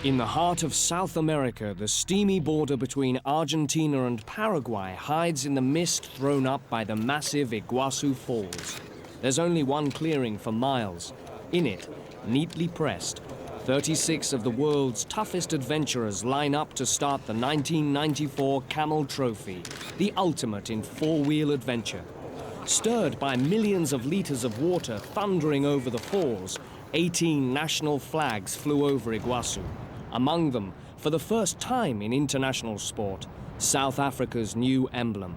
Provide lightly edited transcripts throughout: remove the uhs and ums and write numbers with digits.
In the heart of South America, the steamy border between Argentina and Paraguay hides in the mist thrown up by the massive Iguazu Falls. There's only one clearing for miles. In it, neatly pressed, 36 of the world's toughest adventurers line up to start the 1994 Camel Trophy, the ultimate in four-wheel adventure. Stirred by millions of liters of water thundering over the falls, 18 national flags flew over Iguazu. Among them, for the first time in international sport, South Africa's new emblem.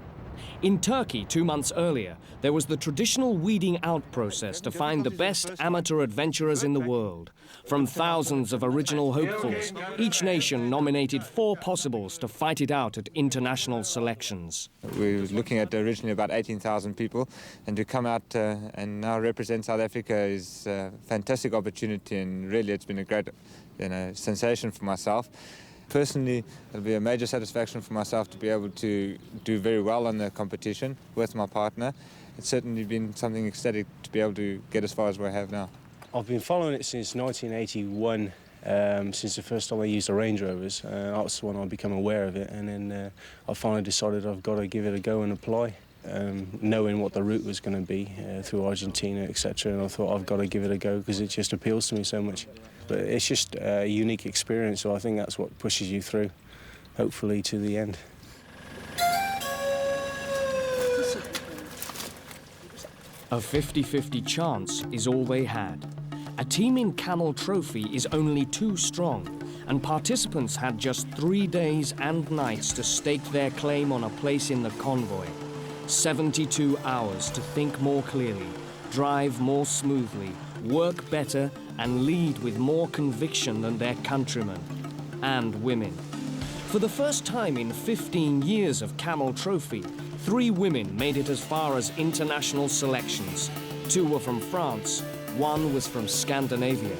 In Turkey 2 months earlier, there was the traditional weeding out process to find the best amateur adventurers in the world. From thousands of original hopefuls, each nation nominated 4 possibles to fight it out at international selections. We were looking at originally about 18,000 people, and to come out and now represent South Africa is a fantastic opportunity, and really it's been a great sensation for myself. Personally, it'll be a major satisfaction for myself to be able to do very well on the competition with my partner. It's certainly been something ecstatic to be able to get as far as we have now. I've been following it since 1981, since the first time I used the Range Rovers. That was when I became aware of it, and then I finally decided I've got to give it a go and apply. Knowing what the route was going to be through Argentina, etc., and I thought I've got to give it a go because it just appeals to me so much. But it's just a unique experience, so I think that's what pushes you through, hopefully to the end. A 50-50 chance is all they had. A team in Camel Trophy is only too strong, and participants had just 3 days and nights to stake their claim on a place in the convoy. 72 hours to think more clearly, drive more smoothly, work better, and lead with more conviction than their countrymen and women. For the first time in 15 years of Camel Trophy, 3 women made it as far as international selections. 2 were from France, 1 was from Scandinavia.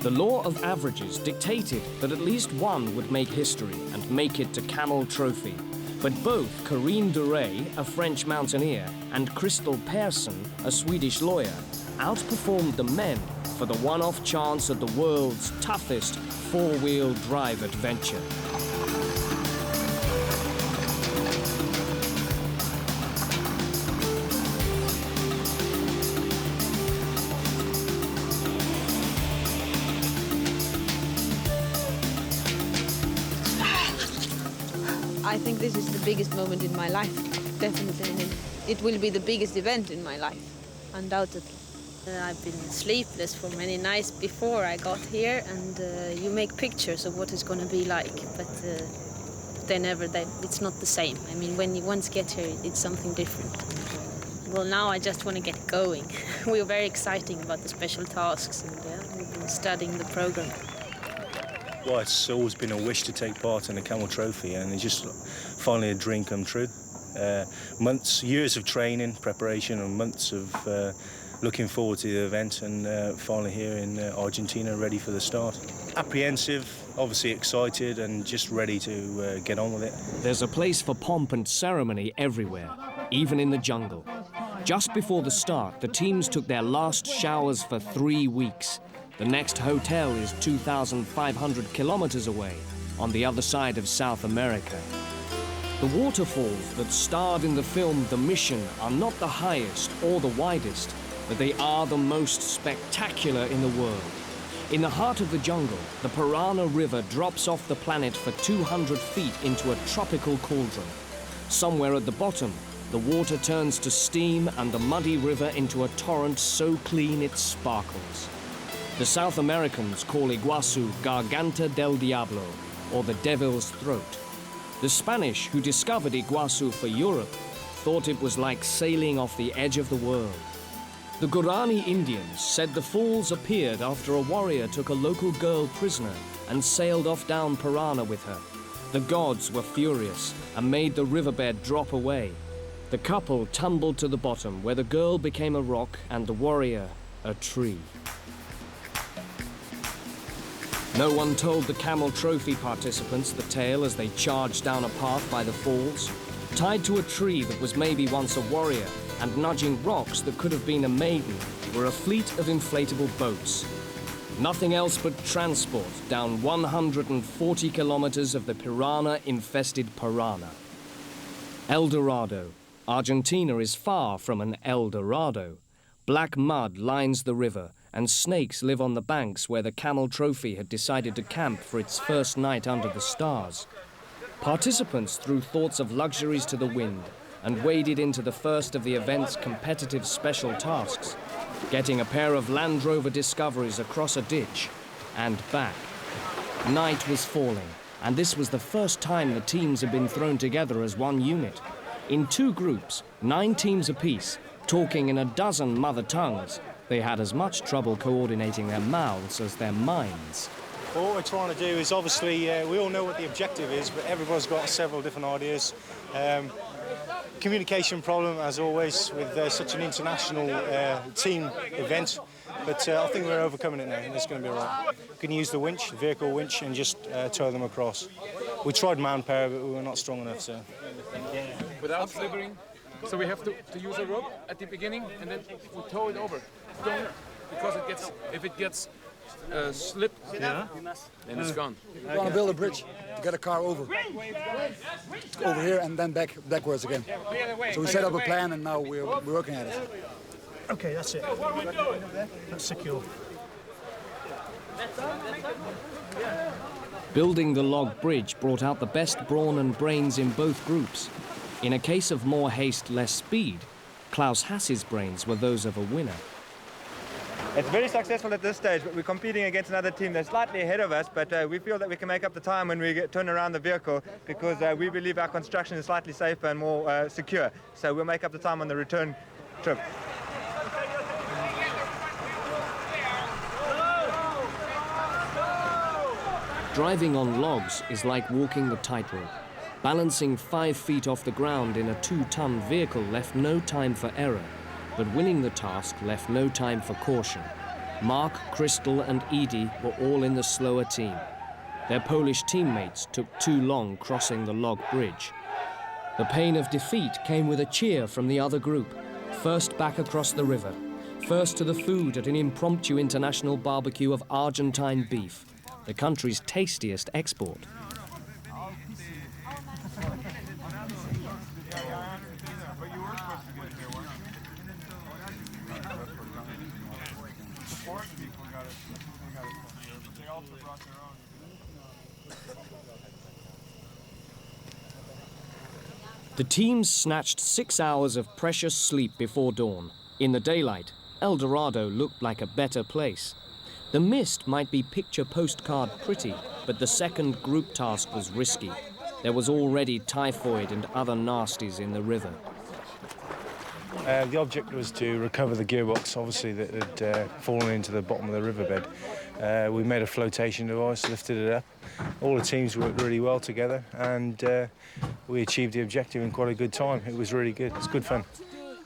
The law of averages dictated that at least 1 would make history and make it to Camel Trophy. But both Corinne Duray, a French mountaineer, and Crystal Persson, a Swedish lawyer, outperformed the men for the one-off chance at the world's toughest four-wheel drive adventure. I think this is the biggest moment in my life, definitely. And it will be the biggest event in my life, undoubtedly. I've been sleepless for many nights before I got here, and you make pictures of what it's going to be like, but it's not the same. I mean, when you once get here, it's something different. Well, now I just want to get going. We're very excited about the special tasks, and we've been studying the program. Well, it's always been a wish to take part in the Camel Trophy, and it's just finally a dream come true. Years of training, preparation, and months of looking forward to the event, and finally here in Argentina, ready for the start. Apprehensive, obviously excited, and just ready to get on with it. There's a place for pomp and ceremony everywhere, even in the jungle. Just before the start, the teams took their last showers for 3 weeks. The next hotel is 2,500 kilometers away, on the other side of South America. The waterfalls that starred in the film The Mission are not the highest or the widest, but they are the most spectacular in the world. In the heart of the jungle, the Parana River drops off the planet for 200 feet into a tropical cauldron. Somewhere at the bottom, the water turns to steam and the muddy river into a torrent so clean it sparkles. The South Americans call Iguazu Garganta del Diablo, or the Devil's Throat. The Spanish, who discovered Iguazu for Europe, thought it was like sailing off the edge of the world. The Guarani Indians said the falls appeared after a warrior took a local girl prisoner and sailed off down Parana with her. The gods were furious and made the riverbed drop away. The couple tumbled to the bottom, where the girl became a rock and the warrior a tree. No one told the Camel Trophy participants the tale as they charged down a path by the falls, tied to a tree that was maybe once a warrior, and nudging rocks that could have been a maiden, were a fleet of inflatable boats. Nothing else but transport down 140 kilometers of the piranha-infested Parana. El Dorado. Argentina is far from an El Dorado. Black mud lines the river, and snakes live on the banks where the Camel Trophy had decided to camp for its first night under the stars. Participants threw thoughts of luxuries to the wind and waded into the first of the event's competitive special tasks, getting a pair of Land Rover Discoveries across a ditch and back. Night was falling, and this was the first time the teams had been thrown together as one unit. In two groups, 9 teams apiece, talking in a dozen mother tongues, they had as much trouble coordinating their mouths as their minds. Well, what we're trying to do is obviously, we all know what the objective is, but everybody's got several different ideas. Communication problem, as always, with such an international team event. But I think we're overcoming it now, and it's going to be all right. We can use the winch, vehicle winch, and just tow them across. We tried manpower, but we were not strong enough, so... Without slithering, so we have to use a rope at the beginning, and then we tow it over. Don't, because if it gets slipped, then it's gone. We're going to build a bridge to get a car over here and then backwards again. So we set up a plan and now we're working at it. Okay, that's it. That's secure. Building the log bridge brought out the best brawn and brains in both groups. In a case of more haste, less speed, Klaus Hass's brains were those of a winner. It's very successful at this stage, but we're competing against another team that's slightly ahead of us, but we feel that we can make up the time when we turn around the vehicle because we believe our construction is slightly safer and more secure. So we'll make up the time on the return trip. Driving on logs is like walking the tightrope. Balancing 5 feet off the ground in a 2-ton vehicle left no time for error, but winning the task left no time for caution. Mark, Crystal and Edie were all in the slower team. Their Polish teammates took too long crossing the log bridge. The pain of defeat came with a cheer from the other group, first back across the river, first to the food at an impromptu international barbecue of Argentine beef, the country's tastiest export. The teams snatched 6 hours of precious sleep before dawn. In the daylight, El Dorado looked like a better place. The mist might be picture postcard pretty, but the second group task was risky. There was already typhoid and other nasties in the river. The object was to recover the gearbox, obviously, that had fallen into the bottom of the riverbed. We made a flotation device, lifted it up. All the teams worked really well together, and we achieved the objective in quite a good time. It was really good. It's good fun.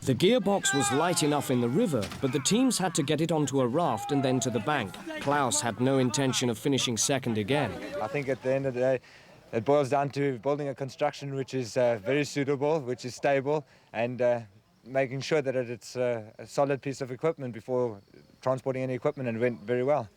The gearbox was light enough in the river, but the teams had to get it onto a raft and then to the bank. Klaus had no intention of finishing second again. I think at the end of the day, it boils down to building a construction which is very suitable, which is stable, and making sure that it's a solid piece of equipment before transporting any equipment, and it went very well.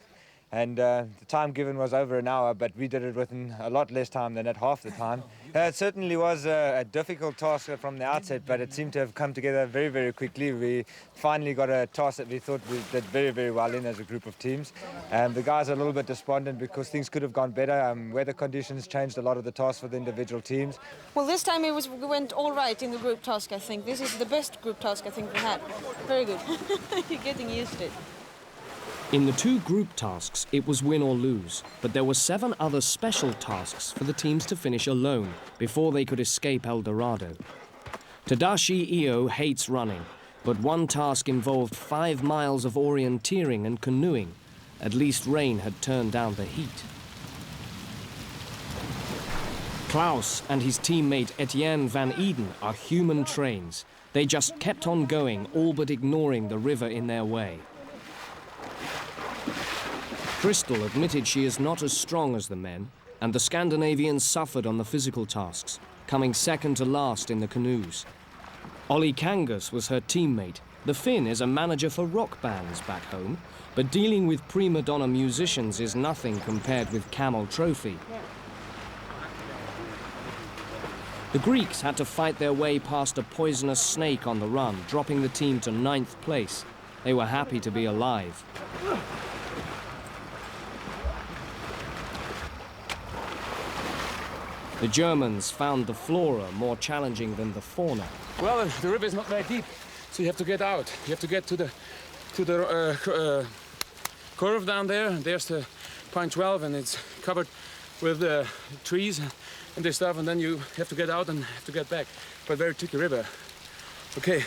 And the time given was over an hour, but we did it within a lot less time than at half the time. It certainly was a difficult task from the outset, but it seemed to have come together very, very quickly. We finally got a task that we thought we did very, very well in as a group of teams. The guys are a little bit despondent because things could have gone better. Weather conditions changed a lot of the tasks for the individual teams. Well, this time we went all right in the group task, I think. This is the best group task I think we had. Very good. You're getting used to it. In the 2 group tasks, it was win or lose, but there were 7 other special tasks for the teams to finish alone before they could escape El Dorado. Tadashi Io hates running, but one task involved 5 miles of orienteering and canoeing. At least rain had turned down the heat. Klaus and his teammate Etienne van Eden are human trains. They just kept on going, all but ignoring the river in their way. Crystal admitted she is not as strong as the men, and the Scandinavians suffered on the physical tasks, coming second to last in the canoes. Ollie Kangas was her teammate, The Finn is a manager for rock bands back home, but dealing with prima donna musicians is nothing compared with Camel Trophy. The Greeks had to fight their way past a poisonous snake on the run, dropping the team to 9th place. They were happy to be alive. The Germans found the flora more challenging than the fauna. Well, the river is not very deep, so you have to get out. You have to get to the curve down there. And there's the Pine 12, and it's covered with trees and this stuff. And then you have to get out and have to get back. But very tricky river. Okay.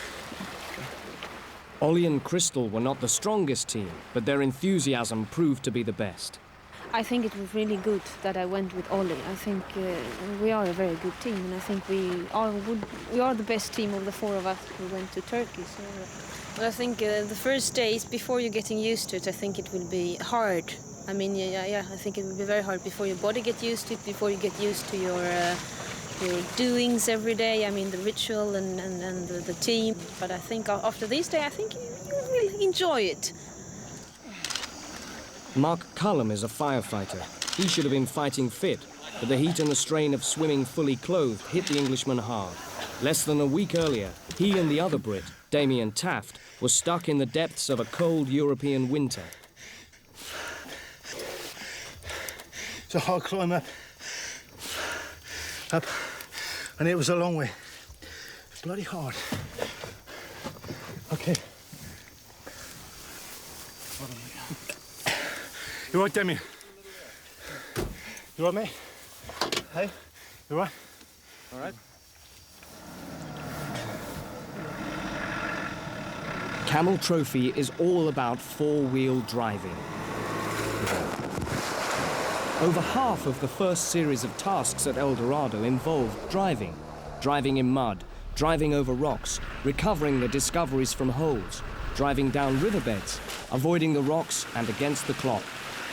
Ollie and Crystal were not the strongest team, but their enthusiasm proved to be the best. I think it was really good that I went with Ollie. I think we are a very good team, and I think we are the best team of the four of us who went to Turkey. So, but I think the first days, before you're getting used to it, I think it will be hard. I mean, I think it will be very hard before your body gets used to it, before you get used to your doings every day. I mean, the ritual and the team. But I think after this day, I think you will enjoy it. Mark Cullum is a firefighter. He should have been fighting fit, but the heat and the strain of swimming fully clothed hit the Englishman hard. Less than a week earlier, he and the other Brit, Damien Taft, were stuck in the depths of a cold European winter. It's a hard climb up, and it was a long way. It's bloody hard. Okay. You right, Damien? You right, mate? Hey? You right? All right. Camel Trophy is all about four-wheel driving. Over half of the first series of tasks at El Dorado involved driving. Driving in mud, driving over rocks, recovering the discoveries from holes, driving down riverbeds, avoiding the rocks and against the clock.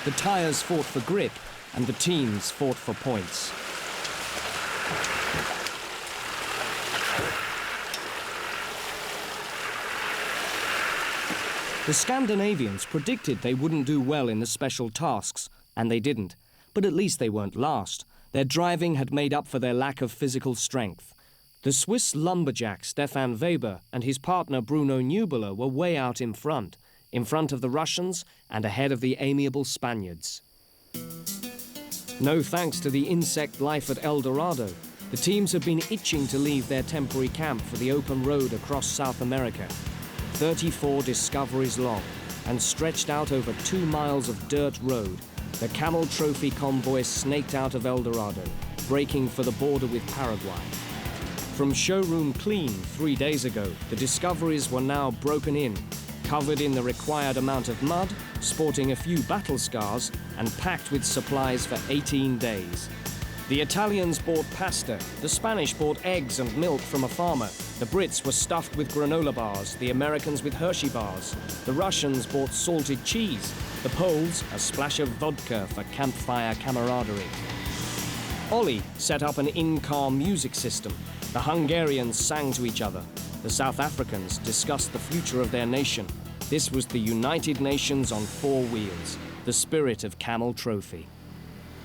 The tyres fought for grip, and the teams fought for points. The Scandinavians predicted they wouldn't do well in the special tasks, and they didn't. But at least they weren't last. Their driving had made up for their lack of physical strength. The Swiss lumberjack Stefan Weber and his partner Bruno Nubler were way out in front of the Russians and ahead of the amiable Spaniards. No thanks to the insect life at El Dorado, the teams have been itching to leave their temporary camp for the open road across South America. 34 discoveries long and stretched out over 2 miles of dirt road, the Camel Trophy convoy snaked out of El Dorado, braking for the border with Paraguay. From showroom clean 3 days ago, the discoveries were now broken in, covered in the required amount of mud, sporting a few battle scars, and packed with supplies for 18 days. The Italians bought pasta, the Spanish bought eggs and milk from a farmer, the Brits were stuffed with granola bars, the Americans with Hershey bars, the Russians bought salted cheese, the Poles a splash of vodka for campfire camaraderie. Ollie set up an in-car music system. The Hungarians sang to each other. The South Africans discussed the future of their nation. This was the United Nations on 4 wheels, the spirit of Camel Trophy.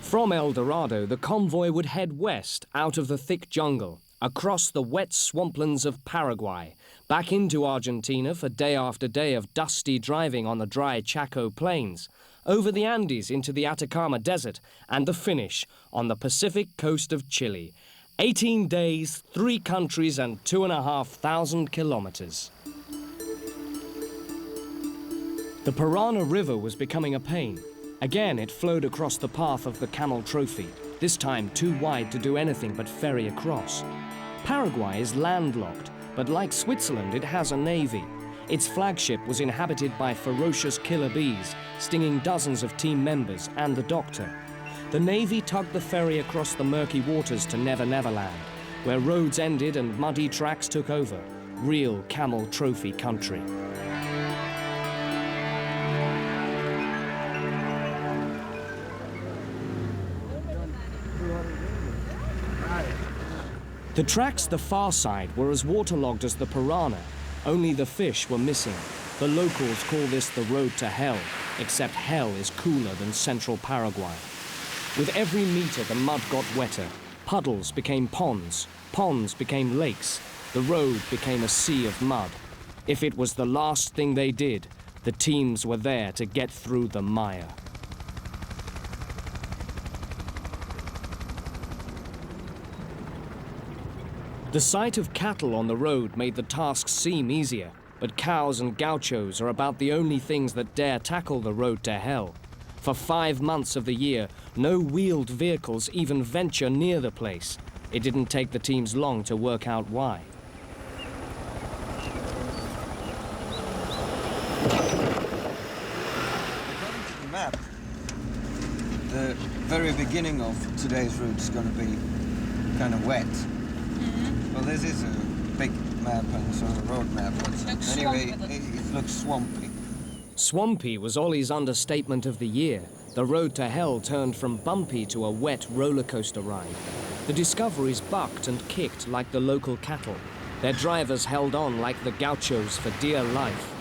From El Dorado, the convoy would head west out of the thick jungle, across the wet swamplands of Paraguay, back into Argentina for day after day of dusty driving on the dry Chaco plains, over the Andes into the Atacama Desert, and the finish on the Pacific coast of Chile. 18 days, 3 countries, and 2,500 kilometers. The Parana River was becoming a pain. Again, it flowed across the path of the Camel Trophy, this time too wide to do anything but ferry across. Paraguay is landlocked, but like Switzerland, it has a navy. Its flagship was inhabited by ferocious killer bees, stinging dozens of team members and the doctor. The navy tugged the ferry across the murky waters to Never Never Land, where roads ended and muddy tracks took over. Real Camel Trophy country. The tracks the far side were as waterlogged as the Parana, only the fish were missing. The locals call this the road to hell, except hell is cooler than central Paraguay. With every meter, the mud got wetter. Puddles became ponds, ponds became lakes. The road became a sea of mud. If it was the last thing they did, the teams were there to get through the mire. The sight of cattle on the road made the task seem easier, but cows and gauchos are about the only things that dare tackle the road to hell. For 5 months of the year, no wheeled vehicles even venture near the place. It didn't take the teams long to work out why. According to the map, the very beginning of today's route is going to be kind of wet. Well, this is a big map and sort of road map, but anyway, it looks swampy. Swampy was Ollie's understatement of the year. The road to hell turned from bumpy to a wet roller coaster ride. The Discoveries bucked and kicked like the local cattle. Their drivers held on like the gauchos for dear life.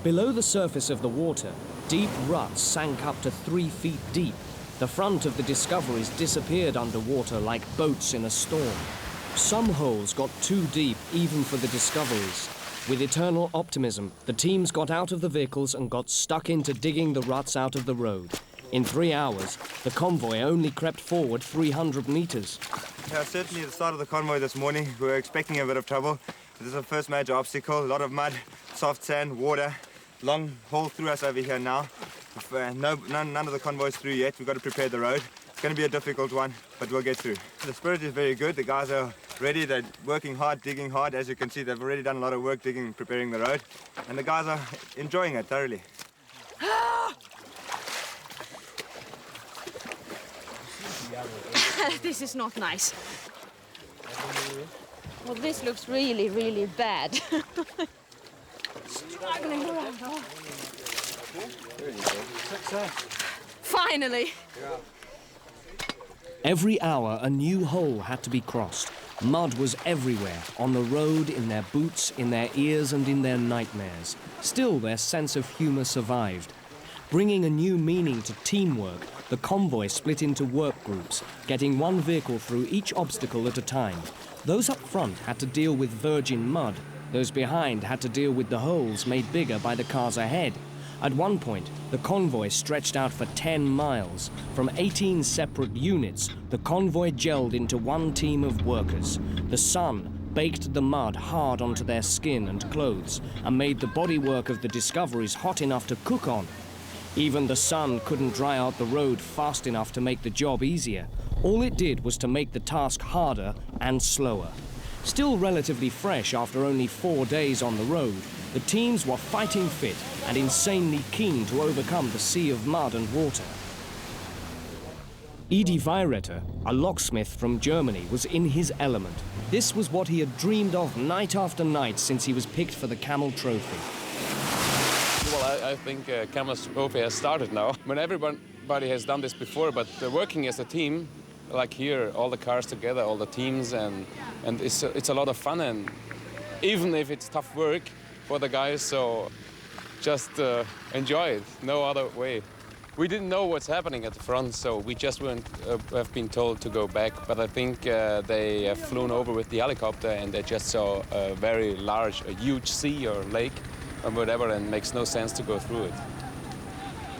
Below the surface of the water, deep ruts sank up to 3 feet deep. The front of the Discoveries disappeared underwater like boats in a storm. Some holes got too deep even for the Discoveries. With eternal optimism, the teams got out of the vehicles and got stuck into digging the ruts out of the road. In 3 hours, the convoy only crept forward 300 meters. Yeah, certainly at the start of the convoy this morning, we were expecting a bit of trouble. This is our first major obstacle, a lot of mud, soft sand, water, long haul through us over here now. None of the convoys through yet. We've got to prepare the road. It's going to be a difficult one, but we'll get through. The spirit is very good. The guys are ready. They're working hard, digging hard. As you can see, they've already done a lot of work digging, preparing the road. And the guys are enjoying it thoroughly. This is not nice. Well, this looks really, really bad. Struggling around. Oh. Finally. Every hour, a new hole had to be crossed. Mud was everywhere, on the road, in their boots, in their ears, and in their nightmares. Still, their sense of humor survived. Bringing a new meaning to teamwork, the convoy split into work groups, getting one vehicle through each obstacle at a time. Those up front had to deal with virgin mud. Those behind had to deal with the holes made bigger by the cars ahead. At one point, the convoy stretched out for 10 miles. From 18 separate units, the convoy gelled into one team of workers. The sun baked the mud hard onto their skin and clothes and made the bodywork of the Discoveries hot enough to cook on. Even the sun couldn't dry out the road fast enough to make the job easier. All it did was to make the task harder and slower. Still relatively fresh after only 4 days on the road, the teams were fighting fit and insanely keen to overcome the sea of mud and water. Edi Weiretter, a locksmith from Germany, was in his element. This was what he had dreamed of night after night since he was picked for the Camel Trophy. Well, I think Camel Trophy has started now. When everybody has done this before, but working as a team, like here, all the cars together, all the teams, and it's a lot of fun, and even if it's tough work for the guys, so just enjoy it, no other way. We didn't know what's happening at the front, so we just have been told to go back, but I think they have flown over with the helicopter and they just saw a very large, a huge sea or lake or whatever, and it makes no sense to go through it.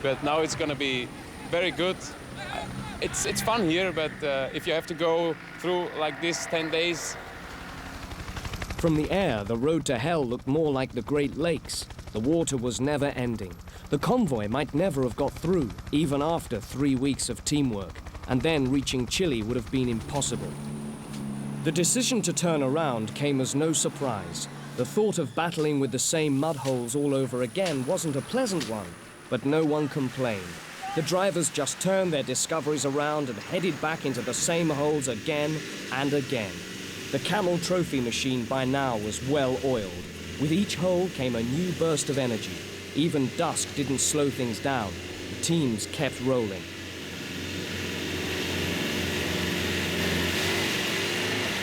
But now it's going to be very good. It's fun here, but if you have to go through like this 10 days. From the air, the road to hell looked more like the Great Lakes. The water was never ending. The convoy might never have got through, even after 3 weeks of teamwork, and then reaching Chile would have been impossible. The decision to turn around came as no surprise. The thought of battling with the same mud holes all over again wasn't a pleasant one, but no one complained. The drivers just turned their Discoveries around and headed back into the same holes again and again. The Camel Trophy machine by now was well oiled. With each hole came a new burst of energy. Even dusk didn't slow things down. The teams kept rolling.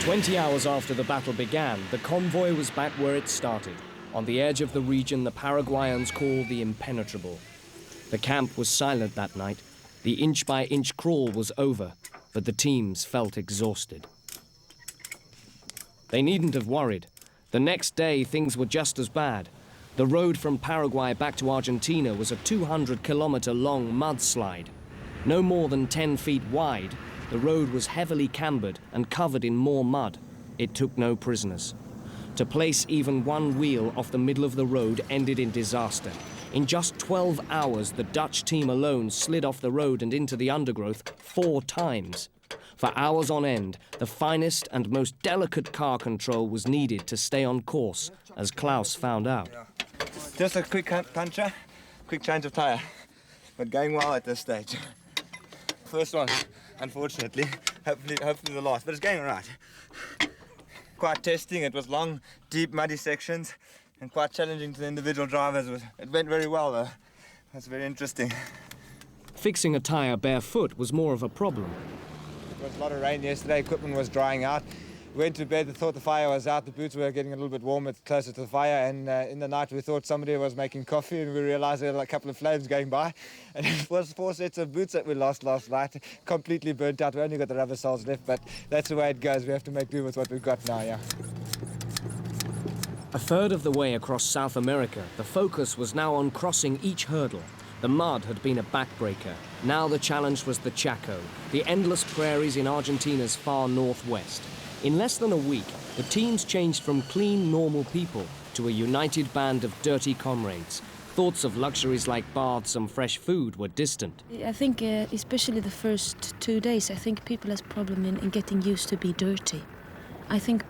"20 hours after the battle began, the convoy was back where it started. on the edge of the region the Paraguayans call the impenetrable. The camp was silent that night. The inch-by-inch crawl was over, but the teams felt exhausted. They needn't have worried. The next day, things were just as bad. The road from Paraguay back to Argentina was a 200-kilometer-long mudslide. No more than 10 feet wide, the road was heavily cambered and covered in more mud. It took no prisoners. To place even one wheel off the middle of the road ended in disaster. In just 12 hours, the Dutch team alone slid off the road and into the undergrowth 4 times. For hours on end, the finest and most delicate car control was needed to stay on course, as Klaus found out. Just a quick puncture, quick change of tyre, but going well at this stage. First one, unfortunately, hopefully the last, but it's going all right. Quite testing, it was long, deep, muddy sections, and quite challenging to the individual drivers. It went very well though. That's very interesting. Fixing a tyre barefoot was more of a problem. There was a lot of rain yesterday, equipment was drying out. We went to bed, thought the fire was out, the boots were getting a little bit warmer closer to the fire, and in the night we thought somebody was making coffee, and we realized there were a couple of flames going by, and it was 4 sets of boots that we lost last night, completely burnt out. We only got the rubber soles left, but that's the way it goes. We have to make do with what we've got now, yeah. A third of the way across South America, the focus was now on crossing each hurdle. The mud had been a backbreaker. Now the challenge was the Chaco, the endless prairies in Argentina's far northwest. In less than a week, the teams changed from clean, normal people to a united band of dirty comrades. Thoughts of luxuries like baths and fresh food were distant. I think especially the first 2 days, I think people has problem in getting used to be dirty. I think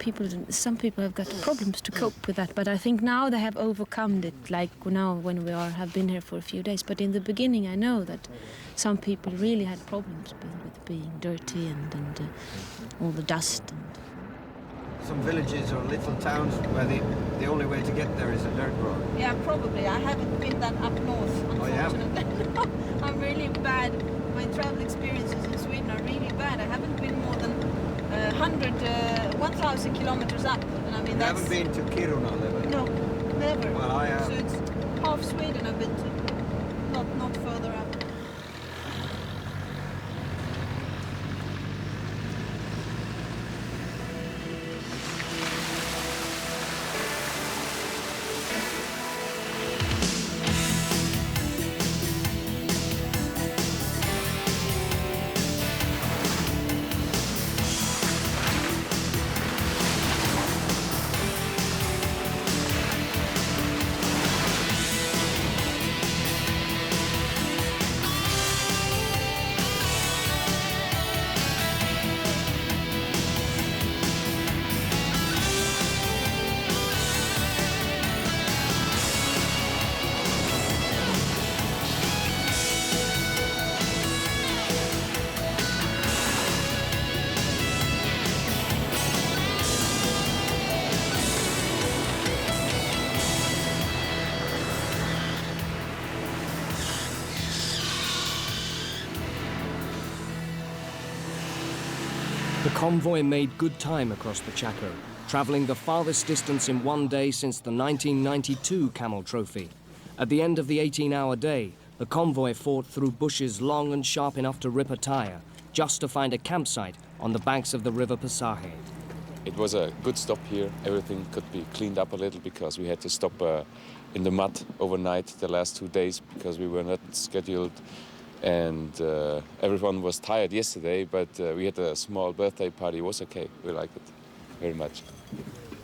some people have got problems to cope with that, but I think now they have overcome it, like now when we have been here for a few days. But in the beginning, I know that some people really had problems with being dirty and all the dust. Some villages or little towns where the only way to get there is a dirt road. Yeah, probably. I haven't been that up north, unfortunately. Oh, yeah? I'm really bad. My travel experiences in Sweden are really bad. I haven't been more than 1,000 kilometers up. And I mean, You haven't been to Kiruna, never? No, never. Well, I have. So it's half Sweden I've been to, not further up. The convoy made good time across the Chaco, traveling the farthest distance in one day since the 1992 Camel Trophy. At the end of the 18-hour day, the convoy fought through bushes long and sharp enough to rip a tire, just to find a campsite on the banks of the river Pasaje. It was a good stop here. Everything could be cleaned up a little because we had to stop in the mud overnight the last 2 days because we were not scheduled. And everyone was tired yesterday, but we had a small birthday party. It was okay. We liked it very much.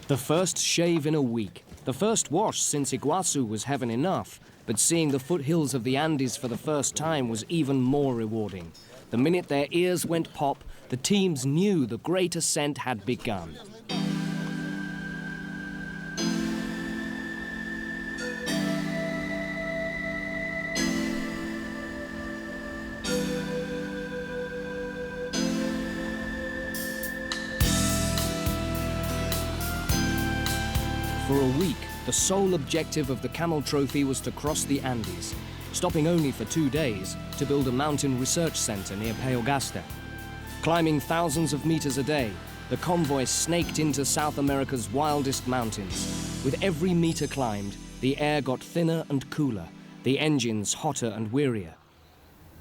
The first shave in a week. The first wash since Iguazu was heaven enough, but seeing the foothills of the Andes for the first time was even more rewarding. The minute their ears went pop, the teams knew the great ascent had begun. For a week, the sole objective of the Camel Trophy was to cross the Andes, stopping only for 2 days to build a mountain research center near Payogasta. Climbing thousands of meters a day, the convoy snaked into South America's wildest mountains. With every meter climbed, the air got thinner and cooler, the engines hotter and wearier.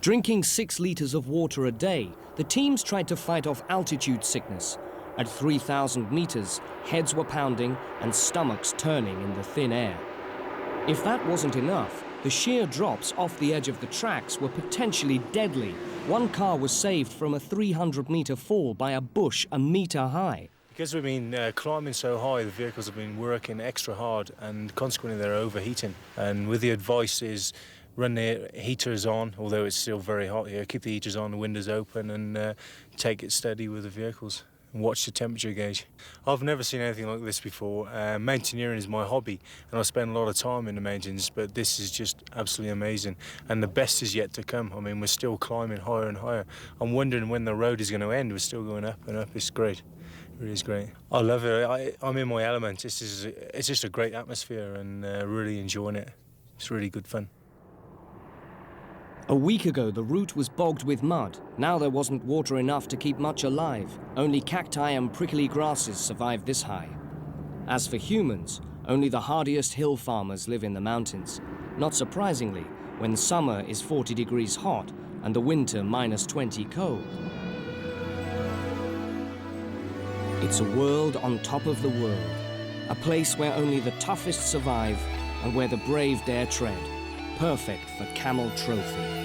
Drinking 6 liters of water a day, the teams tried to fight off altitude sickness. At 3,000 meters, heads were pounding and stomachs turning in the thin air. If that wasn't enough, the sheer drops off the edge of the tracks were potentially deadly. One car was saved from a 300-meter fall by a bush a meter high. Because we've been climbing so high, the vehicles have been working extra hard and consequently they're overheating. And with the advice is run the heaters on, although it's still very hot here, keep the heaters on, the windows open and take it steady with the vehicles. Watch the temperature gauge. I've never seen anything like this before. Mountaineering is my hobby and I spend a lot of time in the mountains, but this is just absolutely amazing and the best is yet to come. I mean, we're still climbing higher and higher. I'm wondering when the road is going to end. We're still going up and up. It's great. It really is great. I love it. I'm in my element. It's just a great atmosphere and really enjoying it. It's really good fun. A week ago, the route was bogged with mud. Now there wasn't water enough to keep much alive. Only cacti and prickly grasses survived this high. As for humans, only the hardiest hill farmers live in the mountains. Not surprisingly, when summer is 40 degrees hot and the winter -20 cold. It's a world on top of the world. A place where only the toughest survive and where the brave dare tread. Perfect for Camel Trophy.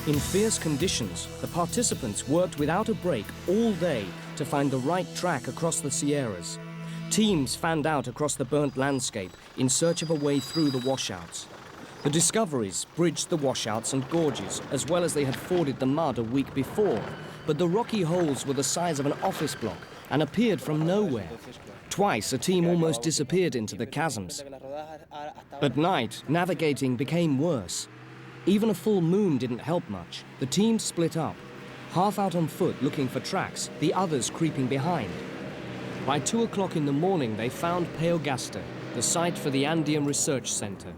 In fierce conditions, the participants worked without a break all day to find the right track across the Sierras. Teams fanned out across the burnt landscape in search of a way through the washouts. The Discoveries bridged the washouts and gorges as well as they had forded the mud a week before, but the rocky holes were the size of an office block and appeared from nowhere. Twice, a team almost disappeared into the chasms. At night, navigating became worse. Even a full moon didn't help much. The team split up, half out on foot looking for tracks, the others creeping behind. By 2 o'clock in the morning, they found Paogasta, the site for the Andean Research Center.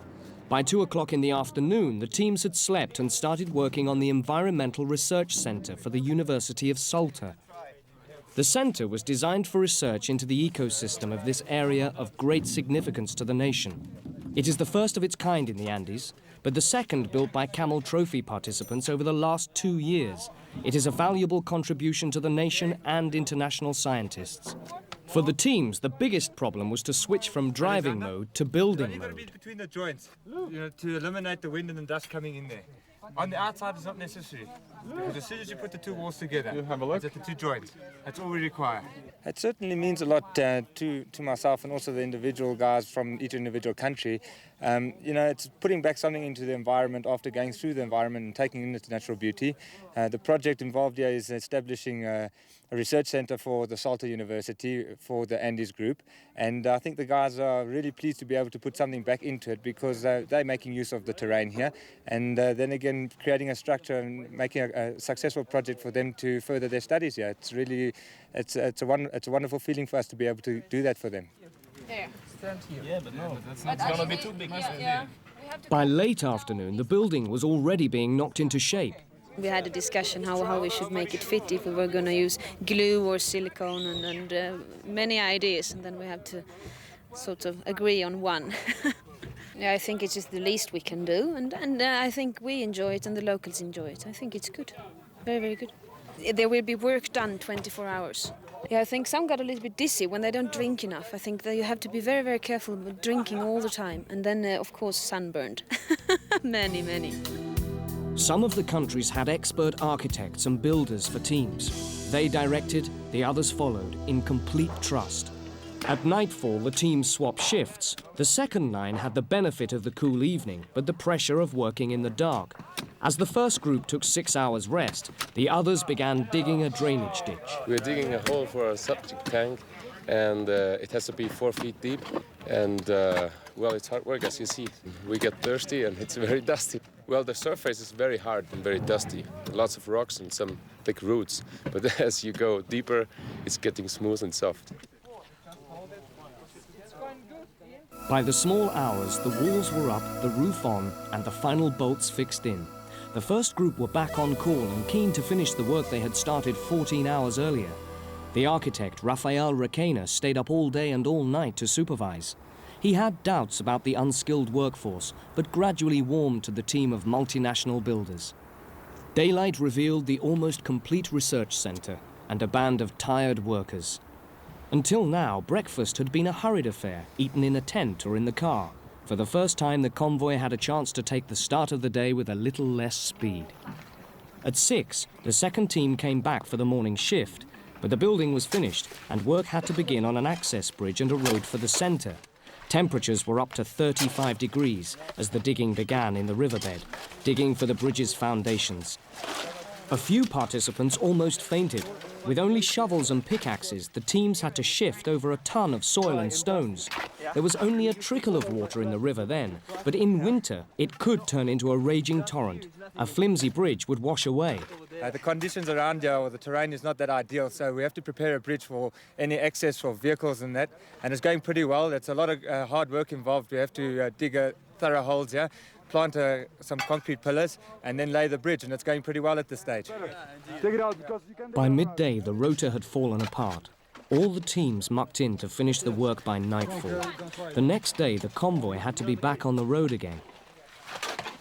By 2 o'clock in the afternoon, the teams had slept and started working on the Environmental Research Center for the University of Salta. The center was designed for research into the ecosystem of this area of great significance to the nation. It is the first of its kind in the Andes, but the second built by Camel Trophy participants over the last 2 years. It is a valuable contribution to the nation and international scientists. For the teams, the biggest problem was to switch from driving mode to building mode. Between the joints, to eliminate the wind and the dust coming in there. On the outside, it's not necessary. Because as soon as you put the two walls together, it's at the two joints. That's all we require. It certainly means a lot to myself and also the individual guys from each individual country. It's putting back something into the environment after going through the environment and taking in its natural beauty. The project involved here is establishing a research center for the Salta University for the Andes group. And I think the guys are really pleased to be able to put something back into it because they're making use of the terrain here. And then again, creating a structure and making a successful project for them to further their studies here. It's really, it's a wonderful feeling for us to be able to do that for them. Yeah, but no, that's not going to be too big. By late afternoon, the building was already being knocked into shape. We had a discussion how we should make it fit, if we were going to use glue or silicone and many ideas, and then we have to sort of agree on one. Yeah, I think it's just the least we can do, and I think we enjoy it and the locals enjoy it. I think it's good, very, very good. there will be work done 24 hours. Yeah, I think some got a little bit dizzy when they don't drink enough. I think that you have to be very, very careful with drinking all the time. And then, of course, sunburned. Many, many. Some of the countries had expert architects and builders for teams. They directed, the others followed, in complete trust. At nightfall, the teams swapped shifts. The second line had the benefit of the cool evening, but the pressure of working in the dark. As the first group took 6 hours rest, the others began digging a drainage ditch. We're digging a hole for a septic tank, and it has to be 4 feet deep. And well, it's hard work, as you see. We get thirsty and it's very dusty. Well, the surface is very hard and very dusty. Lots of rocks and some thick roots. But as you go deeper, it's getting smooth and soft. By the small hours, the walls were up, the roof on, and the final bolts fixed in. The first group were back on call and keen to finish the work they had started 14 hours earlier. The architect, Rafael Requena, stayed up all day and all night to supervise. He had doubts about the unskilled workforce, but gradually warmed to the team of multinational builders. Daylight revealed the almost complete research center and a band of tired workers. Until now, breakfast had been a hurried affair, eaten in a tent or in the car. For the first time, the convoy had a chance to take the start of the day with a little less speed. At 6, the second team came back for the morning shift, but the building was finished and work had to begin on an access bridge and a road for the center. Temperatures were up to 35 degrees as the digging began in the riverbed, digging for the bridge's foundations. A few participants almost fainted. With only shovels and pickaxes, the teams had to shift over a ton of soil and stones. There was only a trickle of water in the river then, but in winter it could turn into a raging torrent. A flimsy bridge would wash away. The conditions around here, or the terrain, is not that ideal, so we have to prepare a bridge for any access for vehicles and that, and it's going pretty well. It's a lot of hard work involved. We have to dig thorough holes here, plant some concrete pillars, and then lay the bridge, and it's going pretty well at this stage. By midday, the rotor had fallen apart. All the teams mucked in to finish the work by nightfall. The next day, the convoy had to be back on the road again.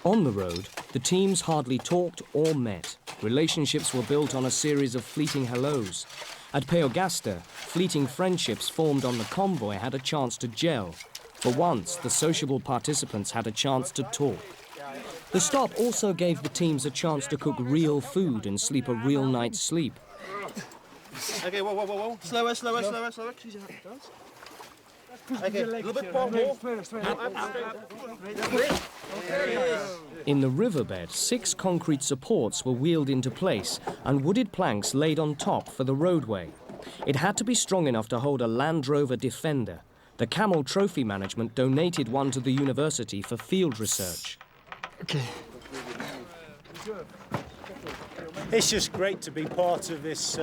On the road, the teams hardly talked or met. Relationships were built on a series of fleeting hellos. At Peogasta, fleeting friendships formed on the convoy had a chance to gel. For once, the sociable participants had a chance to talk. The stop also gave the teams a chance to cook real food and sleep a real night's sleep. Okay, whoa. Slower. Okay, a little bit more. In the riverbed, 6 concrete supports were wheeled into place and wooded planks laid on top for the roadway. It had to be strong enough to hold a Land Rover Defender. The Camel Trophy management donated one to the university for field research. Okay. It's just great to be part of this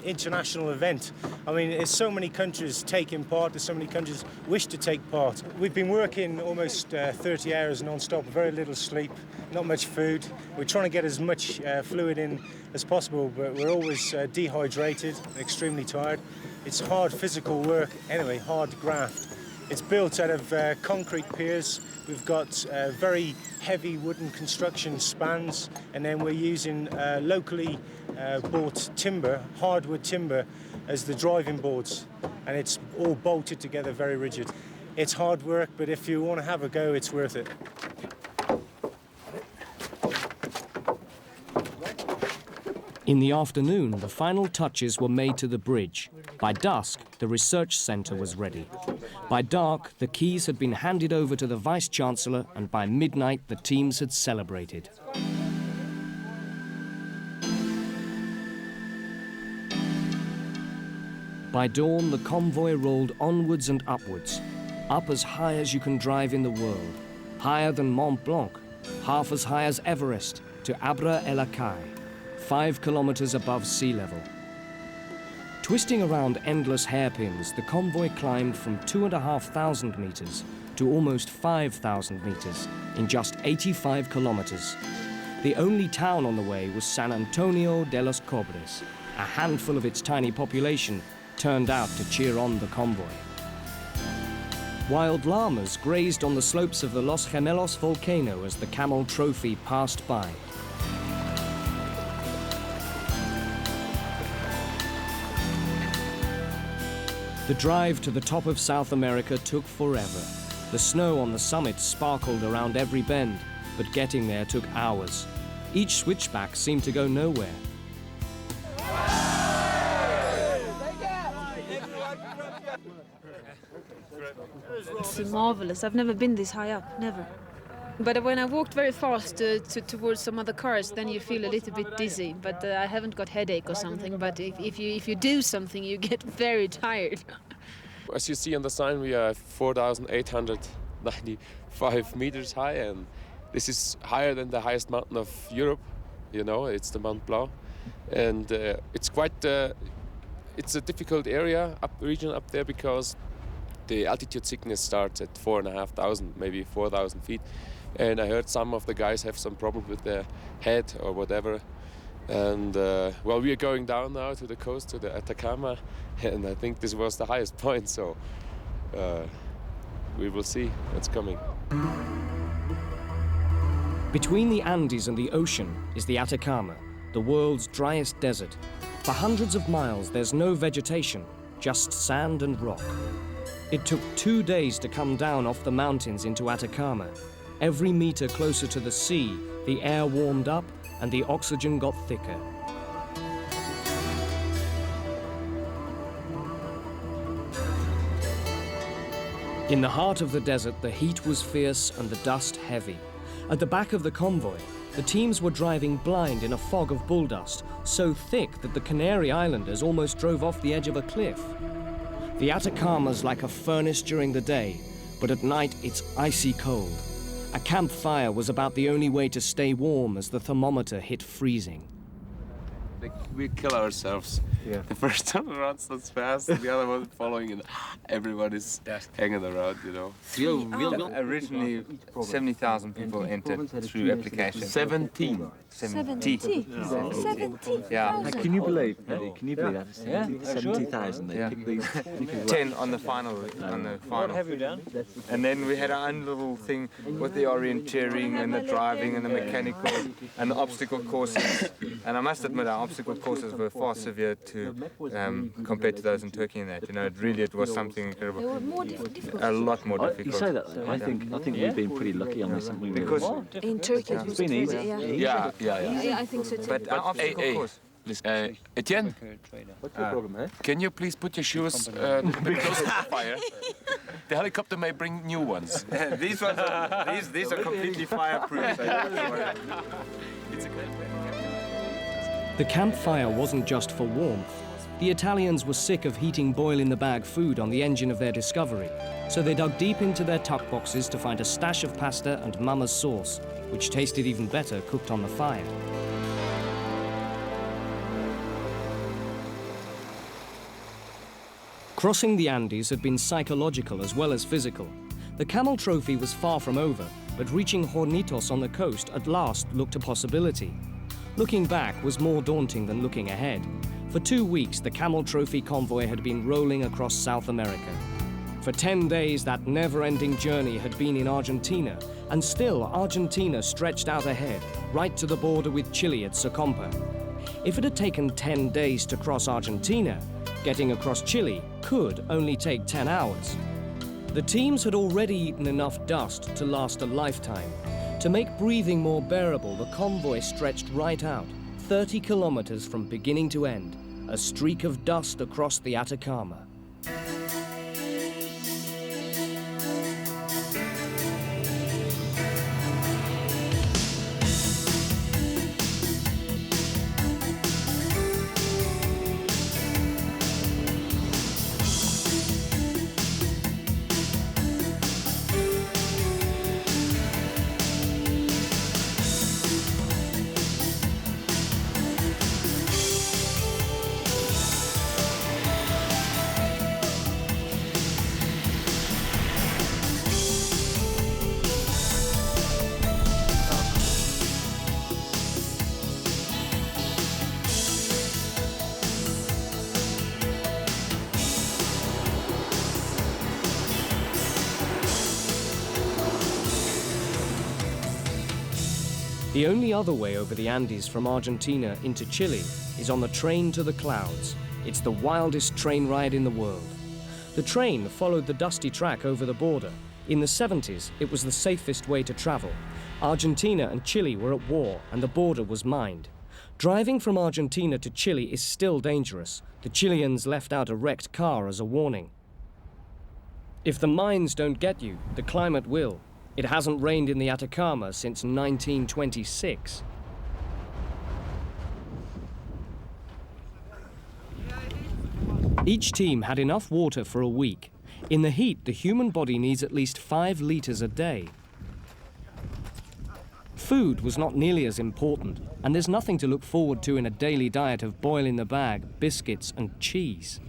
international event. I mean, there's so many countries taking part, there's so many countries wish to take part. We've been working almost 30 hours non-stop, very little sleep, not much food. We're trying to get as much fluid in as possible, but we're always dehydrated, extremely tired. It's hard physical work, anyway, hard graft. It's built out of concrete piers. We've got very heavy wooden construction spans, and then we're using locally bought timber, hardwood timber, as the driving boards, and it's all bolted together very rigid. It's hard work, but if you want to have a go, it's worth it. In the afternoon, the final touches were made to the bridge. By dusk, the research centre was ready. By dark, the keys had been handed over to the Vice-Chancellor, and by midnight, the teams had celebrated. By dawn, the convoy rolled onwards and upwards, up as high as you can drive in the world, higher than Mont Blanc, half as high as Everest, to Abra El Akai, 5 kilometers above sea level. Twisting around endless hairpins, the convoy climbed from 2,500 meters to almost 5,000 meters in just 85 kilometers. The only town on the way was San Antonio de los Cobres. A handful of its tiny population turned out to cheer on the convoy. Wild llamas grazed on the slopes of the Los Gemelos volcano as the Camel Trophy passed by. The drive to the top of South America took forever. The snow on the summit sparkled around every bend, but getting there took hours. Each switchback seemed to go nowhere. It's marvelous. I've never been this high up, never. But when I walked very fast towards some other cars, then you feel a little bit dizzy. But I haven't got headache or something. But if you do something, you get very tired. As you see on the sign, we are 4,895 meters high, and this is higher than the highest mountain of Europe. You know, it's the Mount Blanc, and it's quite. It's a difficult region up there because the altitude sickness starts at 4,500, maybe 4,000 feet, and I heard some of the guys have some problem with their head or whatever. And well, we are going down now to the coast, to the Atakama, and I think this was the highest point, so we will see what's coming. Between the Andes and the ocean is the Atacama, the world's driest desert. For hundreds of miles, there's no vegetation, just sand and rock. It took 2 days to come down off the mountains into Atacama. Every meter closer to the sea, the air warmed up and the oxygen got thicker. In the heart of the desert, the heat was fierce and the dust heavy. At the back of the convoy, the teams were driving blind in a fog of bull dust, so thick that the Canary Islanders almost drove off the edge of a cliff. The Atacama's like a furnace during the day, but at night it's icy cold. A campfire was about the only way to stay warm as the thermometer hit freezing. We kill ourselves. Yeah. The first one runs so fast, the other one following, and everyone is hanging around, you know. Originally, 70,000 people entered through application. 17. 70. 70,000. Yeah. Can you believe? Can you believe that? 70,000. They picked these 10 on the final. What have you done? And then we had our own little thing with the orienteering and the driving and the mechanical and the obstacle courses. And I must admit, our obstacle courses were far severe compared to those in Turkey and that. You know, it was something incredible. They were more difficult. A lot more difficult. You say that, though. I think we've been pretty lucky on this, haven't we? Because in Turkey it was been easy. Yeah, I think so too. But our obstacle course. Etienne, What's your problem, eh? can you please put your shoes a bit closer to the fire? The helicopter may bring new ones. These are completely fireproof. The campfire wasn't just for warmth. The Italians were sick of heating boil-in-the-bag food on the engine of their Discovery, so they dug deep into their tuck boxes to find a stash of pasta and Mama's sauce, which tasted even better cooked on the fire. Crossing the Andes had been psychological as well as physical. The Camel Trophy was far from over, but reaching Hornitos on the coast at last looked a possibility. Looking back was more daunting than looking ahead. For 2 weeks, the Camel Trophy convoy had been rolling across South America. For 10 days, that never-ending journey had been in Argentina, and still Argentina stretched out ahead, right to the border with Chile at Socompa. If it had taken 10 days to cross Argentina, getting across Chile could only take 10 hours. The teams had already eaten enough dust to last a lifetime. To make breathing more bearable, the convoy stretched right out, 30 kilometers from beginning to end, a streak of dust across the Atacama. The only other way over the Andes from Argentina into Chile is on the train to the clouds. It's the wildest train ride in the world. The train followed the dusty track over the border. In the 70s, it was the safest way to travel. Argentina and Chile were at war, and the border was mined. Driving from Argentina to Chile is still dangerous. The Chileans left out a wrecked car as a warning. If the mines don't get you, the climate will. It hasn't rained in the Atacama since 1926. Each team had enough water for a week. In the heat, the human body needs at least 5 liters a day. Food was not nearly as important, and there's nothing to look forward to in a daily diet of boil-in-the-bag, biscuits and cheese.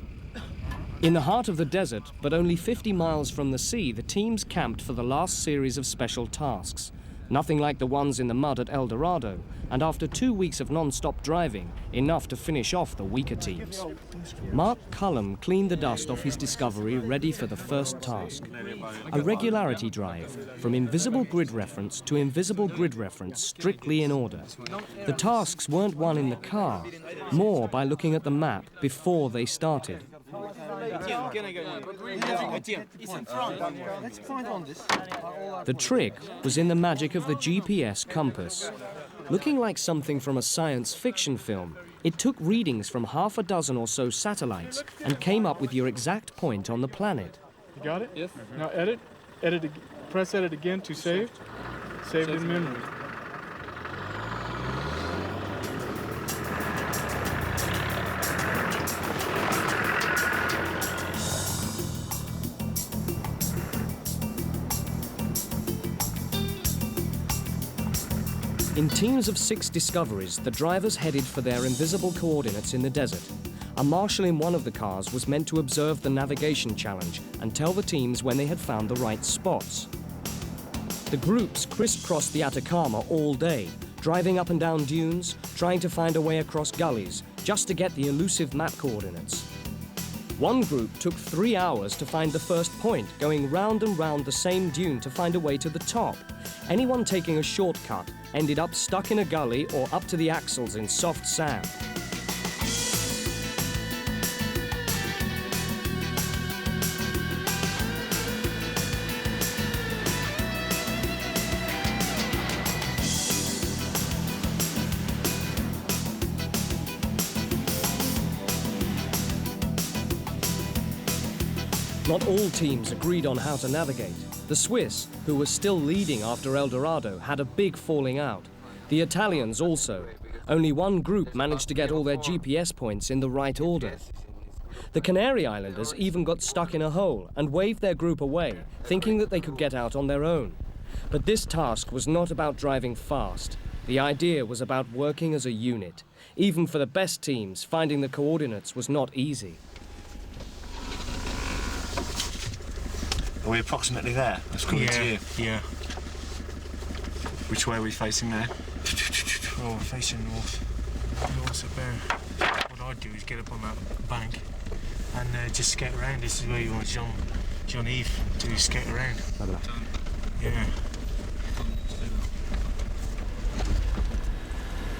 In the heart of the desert, but only 50 miles from the sea, the teams camped for the last series of special tasks. Nothing like the ones in the mud at El Dorado, and after 2 weeks of non-stop driving, enough to finish off the weaker teams. Mark Cullum cleaned the dust off his Discovery, ready for the first task. A regularity drive, from invisible grid reference to invisible grid reference, strictly in order. The tasks weren't won in the car, more by looking at the map before they started. The trick was in the magic of the GPS compass. Looking like something from a science fiction film, it took readings from half a dozen or so satellites and came up with your exact point on the planet. You got it? Yes. Now edit. Press edit again to save. Save in memory. In teams of 6 discoveries, the drivers headed for their invisible coordinates in the desert. A marshal in one of the cars was meant to observe the navigation challenge and tell the teams when they had found the right spots. The groups crisscrossed the Atacama all day, driving up and down dunes, trying to find a way across gullies, just to get the elusive map coordinates. One group took 3 hours to find the first point, going round and round the same dune to find a way to the top. Anyone taking a shortcut ended up stuck in a gully or up to the axles in soft sand. Not all teams agreed on how to navigate. The Swiss, who were still leading after El Dorado, had a big falling out. The Italians also. Only one group managed to get all their GPS points in the right order. The Canary Islanders even got stuck in a hole and waved their group away, thinking that they could get out on their own. But this task was not about driving fast. The idea was about working as a unit. Even for the best teams, finding the coordinates was not easy. Are we approximately there? That's coming to you. Yeah. Which way are we facing now? Oh, we're facing north. North up there. What I'd do is get up on that bank and just skate around. This is where you want John Eve to skate around. Yeah.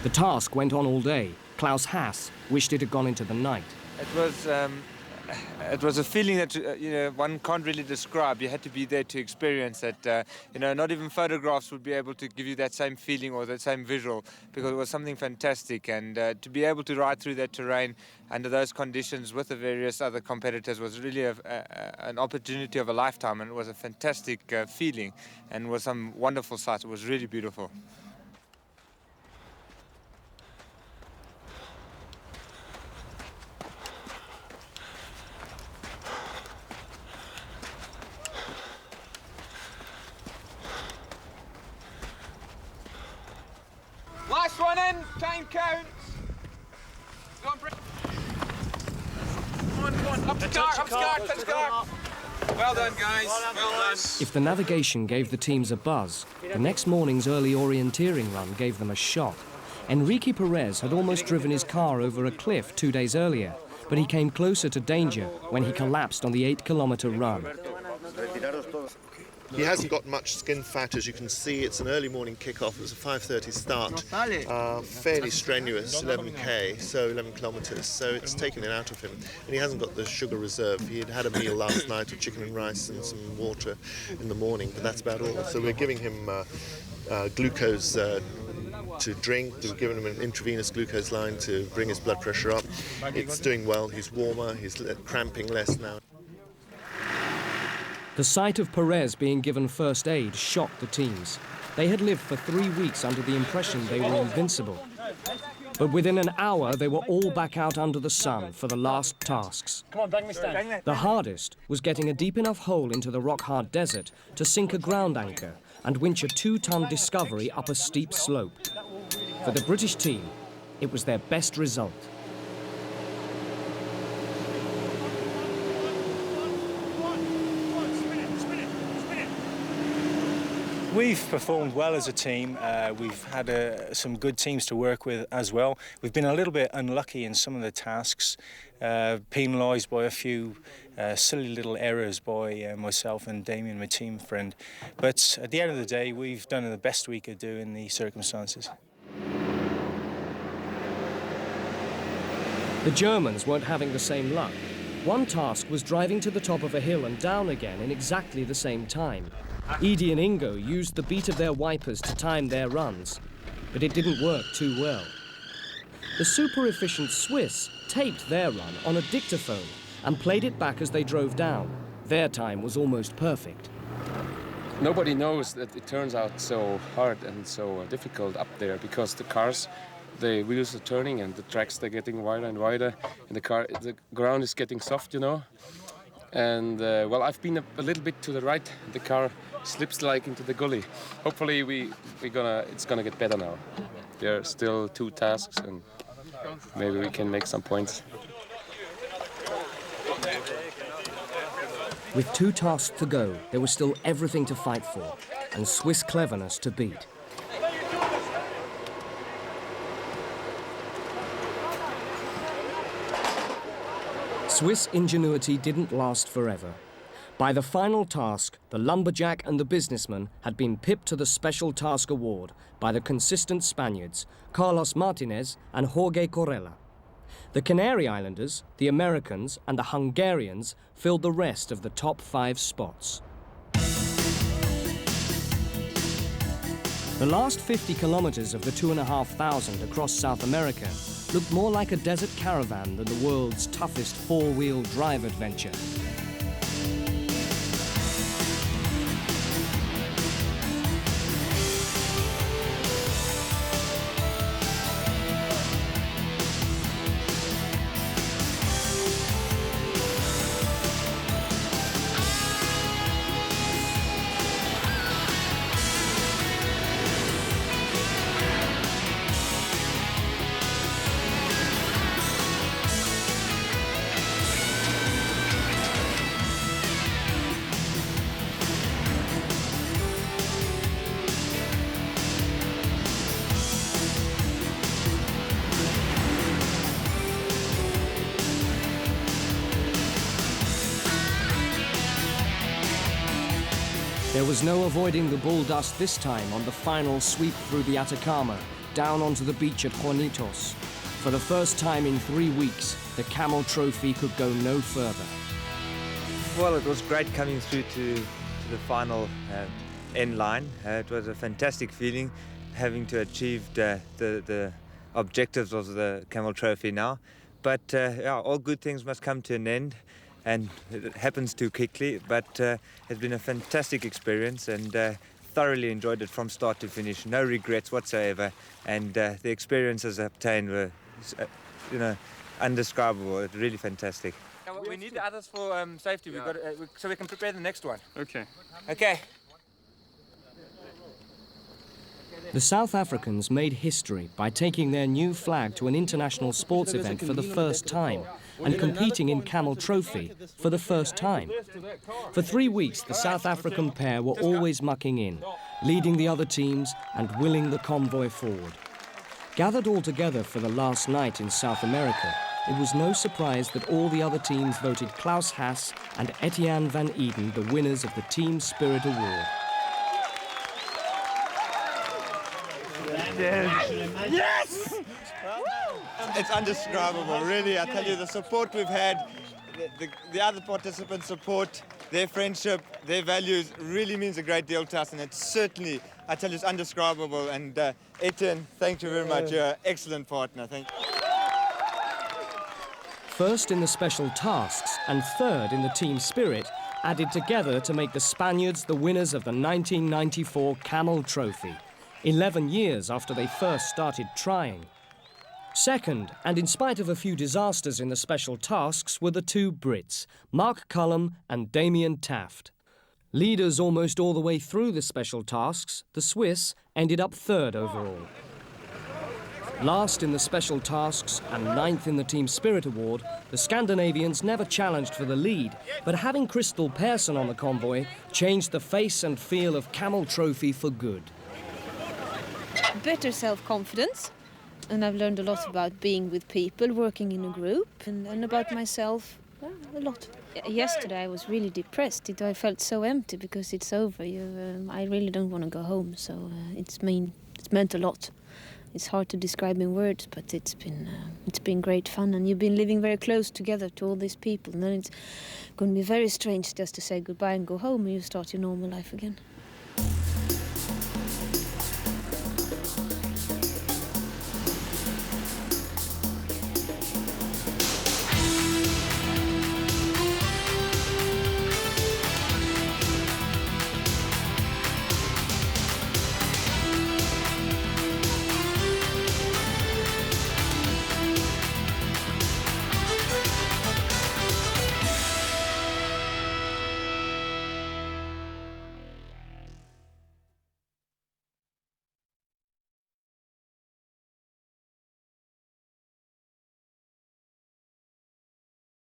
The task went on all day. Klaus Haas wished it had gone into the night. It was a feeling that one can't really describe. You had to be there to experience it. Not even photographs would be able to give you that same feeling or that same visual, because it was something fantastic. And to be able to ride through that terrain under those conditions with the various other competitors was really an opportunity of a lifetime, and it was a fantastic feeling and was some wonderful sights. It was really beautiful. Last one in, time counts. Go on, up to start. Well done, guys. Well done. If the navigation gave the teams a buzz, the next morning's early orienteering run gave them a shot. Enrique Perez had almost driven his car over a cliff 2 days earlier, but he came closer to danger when he collapsed on the 8-kilometer run. He hasn't got much skin fat, as you can see. It's an early morning kickoff. It was a 5:30 start. Fairly strenuous, 11k, so 11 kilometers. So it's taken it out of him. And he hasn't got the sugar reserve. He had a meal last night of chicken and rice and some water in the morning, but that's about all. So we're giving him glucose to drink. We've given him an intravenous glucose line to bring his blood pressure up. It's doing well. He's warmer. He's cramping less now. The sight of Perez being given first aid shocked the teams. They had lived for 3 weeks under the impression they were invincible. But within an hour, they were all back out under the sun for the last tasks. The hardest was getting a deep enough hole into the rock-hard desert to sink a ground anchor and winch a 2-ton Discovery up a steep slope. For the British team, it was their best result. We've performed well as a team. We've had some good teams to work with as well. We've been a little bit unlucky in some of the tasks, penalised by a few silly little errors by myself and Damien, my team friend. But at the end of the day, we've done the best we could do in the circumstances. The Germans weren't having the same luck. One task was driving to the top of a hill and down again in exactly the same time. Edie and Ingo used the beat of their wipers to time their runs, but it didn't work too well. The super-efficient Swiss taped their run on a dictaphone and played it back as they drove down. Their time was almost perfect. Nobody knows that it turns out so hard and so difficult up there because the cars, the wheels are turning and the tracks, they're getting wider and wider, and the ground is getting soft, you know. And well, I've been a little bit to the right. The car slips like into the gully. Hopefully, it's gonna get better now. There are still 2 tasks, and maybe we can make some points. With 2 tasks to go, there was still everything to fight for, and Swiss cleverness to beat. Swiss ingenuity didn't last forever. By the final task, the lumberjack and the businessman had been pipped to the Special Task Award by the consistent Spaniards, Carlos Martinez and Jorge Corella. The Canary Islanders, the Americans and the Hungarians filled the rest of the top 5 spots. The last 50 kilometers of the 2,500 across South America looked more like a desert caravan than the world's toughest 4-wheel drive adventure. There was no avoiding the bull dust this time on the final sweep through the Atacama, down onto the beach at Juanitos. For the first time in 3 weeks, the Camel Trophy could go no further. Well, it was great coming through to the final end line. It was a fantastic feeling having to achieve the objectives of the Camel Trophy now. But yeah, all good things must come to an end. And it happens too quickly, but it's been a fantastic experience and thoroughly enjoyed it from start to finish. No regrets whatsoever, and the experiences obtained were, undescribable. It's really fantastic. We need the others for safety. We've got so we can prepare the next one. Okay. Okay. The South Africans made history by taking their new flag to an international sports event for the first time and competing in Camel Trophy for the first time. For 3 weeks, the South African pair were always mucking in, leading the other teams and willing the convoy forward. Gathered all together for the last night in South America, it was no surprise that all the other teams voted Klaus Haas and Etienne van Eden the winners of the Team Spirit Award. Yes! It's undescribable, really. I tell you, the support we've had, the other participants' support, their friendship, their values really means a great deal to us, and it's certainly, I tell you, it's undescribable. And Etienne, thank you very much. You're an excellent partner. Thank you. First in the special tasks and third in the team spirit, added together to make the Spaniards the winners of the 1994 Camel Trophy, 11 years after they first started trying. Second, and in spite of a few disasters in the special tasks, were the two Brits, Mark Cullum and Damien Taft. Leaders almost all the way through the special tasks, the Swiss ended up third overall. Last in the special tasks and ninth in the Team Spirit Award, the Scandinavians never challenged for the lead, but having Crystal Persson on the convoy changed the face and feel of Camel Trophy for good. Better self-confidence, and I've learned a lot about being with people, working in a group, and about myself a lot. Yesterday I was really depressed. I felt so empty because it's over. I really don't want to go home, so it's meant a lot. It's hard to describe in words, but it's been great fun, and you've been living very close together to all these people, and then it's going to be very strange just to say goodbye and go home and you start your normal life again.